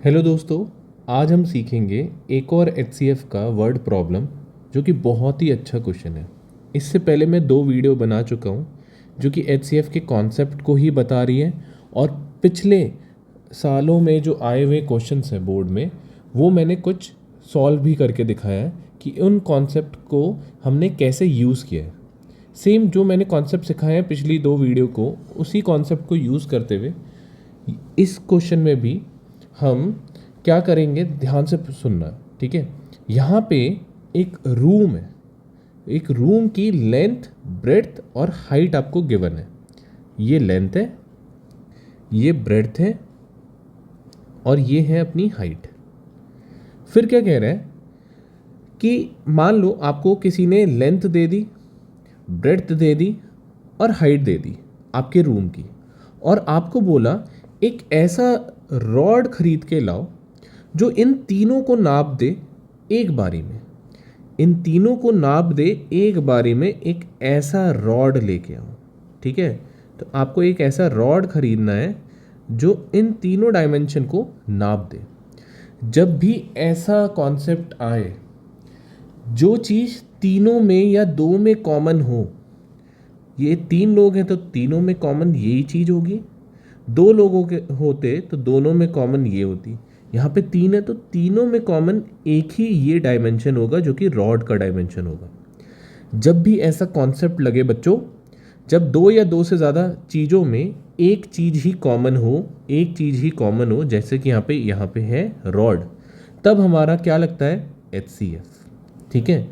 Hello दोस्तों, आज हम सीखेंगे एक और एचसीएफ का वर्ड प्रॉब्लम जो कि बहुत ही अच्छा क्वेश्चन है। इससे पहले मैं 2 वीडियो बना चुका हूँ जो कि एचसीएफ के कॉन्सेप्ट को ही बता रही है और पिछले सालों में जो आए हुए क्वेश्चंस हैं बोर्ड में वो मैंने कुछ सॉल्व भी करके दिखाया है कि उन कॉन्सेप्ट को हमने कैसे यूज़ किया है। सेम जो मैंने कॉन्सेप्ट सिखाए हैं पिछली 2 वीडियो को, उसी कॉन्सेप्ट को यूज़ करते हुए इस क्वेश्चन में भी हम क्या करेंगे, ध्यान से सुनना। ठीक है, यहाँ पे एक रूम है, एक रूम की लेंथ, ब्रेड्थ और हाइट आपको गिवन है। ये लेंथ है, ये ब्रेड्थ है और ये है अपनी हाइट। फिर क्या कह रहा है कि मान लो आपको किसी ने लेंथ दे दी, ब्रेड्थ दे दी और हाइट दे दी आपके रूम की, और आपको बोला एक ऐसा रॉड खरीद के लाओ जो इन तीनों को नाप दे एक बारी में। इन तीनों को नाप दे एक बारी में, एक ऐसा रॉड लेके आओ। ठीक है, तो आपको एक ऐसा रॉड खरीदना है जो इन तीनों डायमेंशन को नाप दे। जब भी ऐसा कॉन्सेप्ट आए, जो चीज़ तीनों में या 2 में कॉमन हो, ये 3 लोग हैं तो तीनों में कॉमन यही चीज़ होगी, 2 लोगों के होते तो दोनों में कॉमन ये होती। यहाँ पे 3 है तो तीनों में कॉमन एक ही ये डायमेंशन होगा जो कि रॉड का डायमेंशन होगा। जब भी ऐसा कॉन्सेप्ट लगे बच्चों, जब 2 या 2 से ज़्यादा चीज़ों में एक चीज़ ही कॉमन हो, एक चीज़ ही कॉमन हो, जैसे कि यहाँ पे है रॉड, तब हमारा क्या लगता है, एचसीएफ। ठीक है,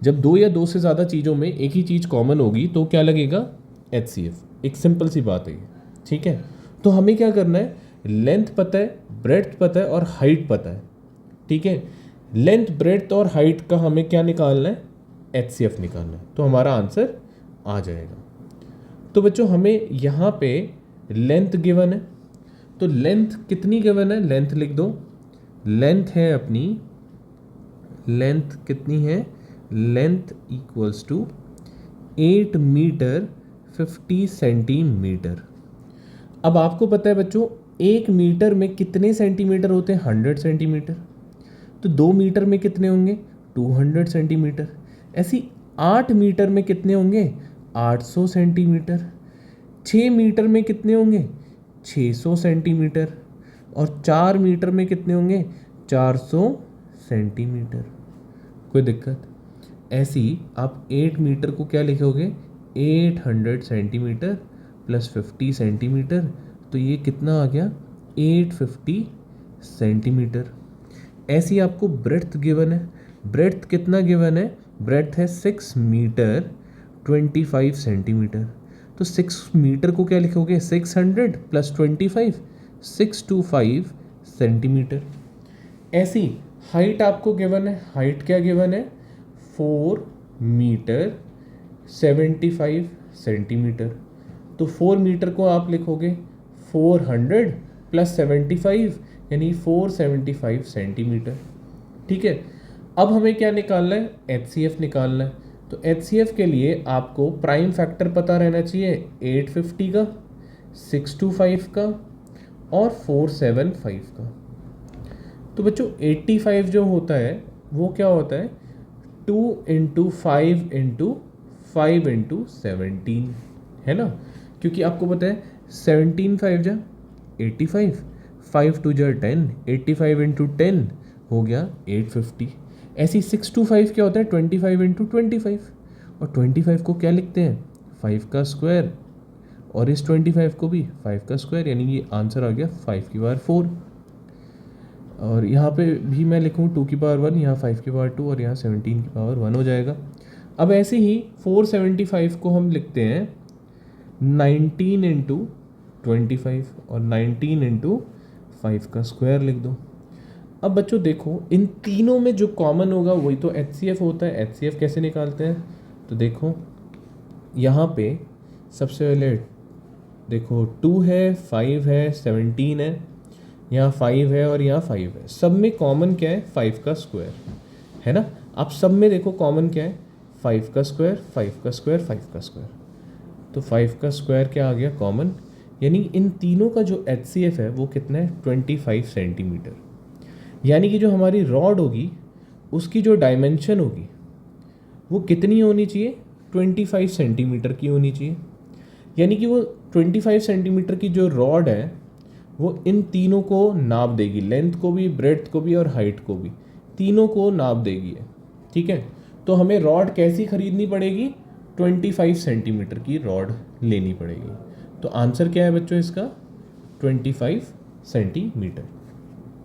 जब 2 या 2 से ज़्यादा चीज़ों में एक ही चीज़ कॉमन होगी तो क्या लगेगा, एचसीएफ। एक सिंपल सी बात है ये। ठीक है, तो हमें क्या करना है, लेंथ पता है, ब्रेड्थ पता है और हाइट पता है। ठीक है, लेंथ, ब्रेड्थ और हाइट का हमें क्या निकालना है, एचसीएफ निकालना है, तो हमारा आंसर आ जाएगा। तो बच्चों हमें यहाँ पे लेंथ गिवन है, तो लेंथ कितनी गिवन है, लेंथ लिख दो। लेंथ है अपनी, लेंथ कितनी है, length equals to 8 metre 50 centimetre. अब आपको पता है बच्चों 1 मीटर में कितने सेंटीमीटर होते हैं, 100 सेंटीमीटर। तो 2 मीटर में कितने होंगे, 200 सेंटीमीटर। ऐसी 8 मीटर में कितने होंगे, 800 सेंटीमीटर। 6 मीटर में कितने होंगे, 600 सेंटीमीटर। और 4 मीटर में कितने होंगे, 400 सेंटीमीटर। कोई दिक्कत? ऐसी आप 8 मीटर को क्या लिखोगे, 800 सेंटीमीटर प्लस 50 सेंटीमीटर, तो ये कितना आ गया, 850 सेंटीमीटर। ऐसी आपको ब्रेड्थ गिवन है, ब्रेड्थ कितना गिवन है, ब्रेड्थ है 6 मीटर 25 सेंटीमीटर। तो 6 मीटर को क्या लिखोगे, 600 प्लस 25, 625 सेंटीमीटर। ऐसी हाइट आपको गिवन है, हाइट क्या गिवन है, 4 मीटर 75 सेंटीमीटर। तो 4 मीटर को आप लिखोगे 400 प्लस 75 यानी 475 सेंटीमीटर। ठीक है, अब हमें क्या निकालना है, एचसीएफ निकालना है। तो एचसीएफ के लिए आपको प्राइम फैक्टर पता रहना चाहिए, 850 का, 625 का और 475 का। तो बच्चों 85 जो होता है वो क्या होता है, 2 इंटू 5 इंटू 5 इंटू 17 है ना, क्योंकि आपको पता है 17 5 जा 85, 5 2 जा 10, 85 इंटू 10 हो गया 850। ऐसी 625 क्या होता है, 25 इंटू 25, और 25 को क्या लिखते हैं, 5 का स्क्वायर, और इस 25 को भी 5 का स्क्वायर, यानी ये आंसर आ गया 5 की पावर 4। और यहाँ पे भी मैं लिखूँ 2 की पावर 1, यहाँ 5 की पावर 2 और यहाँ 17 की पावर 1 हो जाएगा। अब ऐसे ही 475 को हम लिखते हैं 19 इंटू 25 और 19 इंटू 5 का स्क्वायर लिख दो। अब बच्चों देखो इन तीनों में जो कॉमन होगा वही तो एचसीएफ होता है। एचसीएफ कैसे निकालते हैं, तो देखो यहाँ पे सबसे पहले देखो 2 है, 5 है, 17 है, यहाँ 5 है और यहाँ 5 है। सब में कॉमन क्या है, 5 का स्क्वायर है ना। आप सब में देखो कॉमन क्या है, 5 का स्क्वायर, 5 का स्क्वायर, 5 का स्क्वायर। तो 5 का स्क्वायर क्या आ गया, कॉमन, यानी इन तीनों का जो एचसीएफ है वो कितना है, 25 सेंटीमीटर। यानी कि जो हमारी रॉड होगी उसकी जो डायमेंशन होगी वो कितनी होनी चाहिए, 25 सेंटीमीटर की होनी चाहिए। यानी कि वो 25 सेंटीमीटर की जो रॉड है वो इन तीनों को नाप देगी, लेंथ को भी, ब्रेड्थ को भी और हाइट को भी, तीनों को नाप देगी है। ठीक है, तो हमें रॉड कैसी खरीदनी पड़ेगी, 25 सेंटीमीटर की रॉड लेनी पड़ेगी। तो आंसर क्या है बच्चों इसका, 25 सेंटीमीटर।